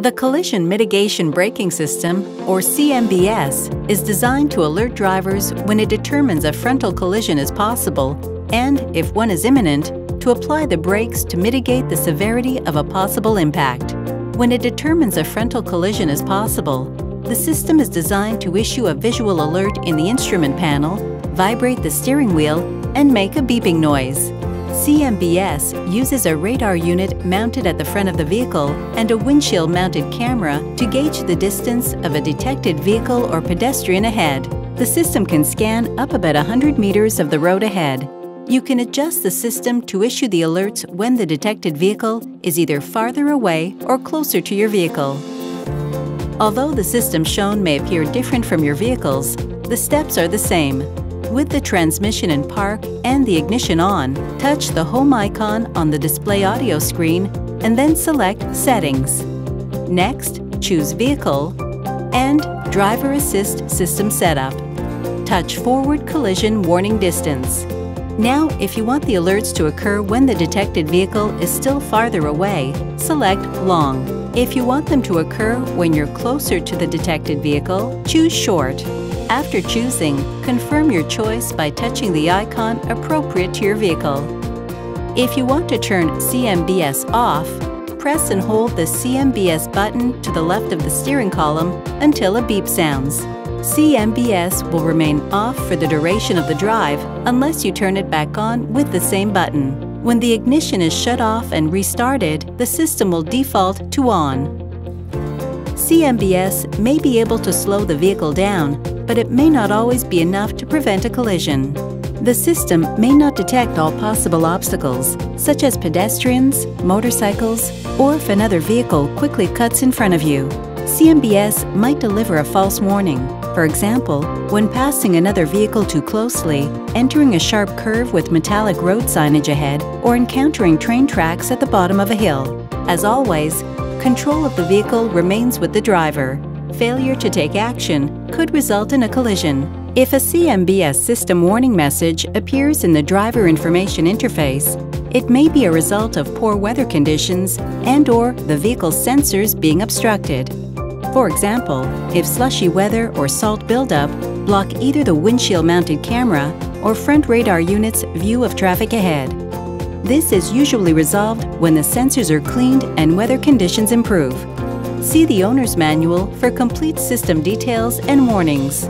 The Collision Mitigation Braking System, or CMBS, is designed to alert drivers when it determines a frontal collision is possible and, if one is imminent, to apply the brakes to mitigate the severity of a possible impact. When it determines a frontal collision is possible, the system is designed to issue a visual alert in the instrument panel, vibrate the steering wheel, and make a beeping noise. CMBS uses a radar unit mounted at the front of the vehicle and a windshield-mounted camera to gauge the distance of a detected vehicle or pedestrian ahead. The system can scan up about 100 meters of the road ahead. You can adjust the system to issue the alerts when the detected vehicle is either farther away or closer to your vehicle. Although the system shown may appear different from your vehicle's, the steps are the same. With the transmission in park and the ignition on, touch the home icon on the display audio screen and then select Settings. Next, choose Vehicle and Driver Assist System Setup. Touch Forward Collision Warning Distance. Now, if you want the alerts to occur when the detected vehicle is still farther away, select Long. If you want them to occur when you're closer to the detected vehicle, choose Short. After choosing, confirm your choice by touching the icon appropriate to your vehicle. If you want to turn CMBS off, press and hold the CMBS button to the left of the steering column until a beep sounds. CMBS will remain off for the duration of the drive unless you turn it back on with the same button. When the ignition is shut off and restarted, the system will default to on. CMBS may be able to slow the vehicle down, but it may not always be enough to prevent a collision. The system may not detect all possible obstacles, such as pedestrians, motorcycles, or if another vehicle quickly cuts in front of you. CMBS might deliver a false warning. For example, when passing another vehicle too closely, entering a sharp curve with metallic road signage ahead, or encountering train tracks at the bottom of a hill. As always, control of the vehicle remains with the driver. Failure to take action could result in a collision. If a CMBS system warning message appears in the driver information interface, it may be a result of poor weather conditions and/or the vehicle's sensors being obstructed. For example, if slushy weather or salt buildup block either the windshield-mounted camera or front radar unit's view of traffic ahead. This is usually resolved when the sensors are cleaned and weather conditions improve. See the owner's manual for complete system details and warnings.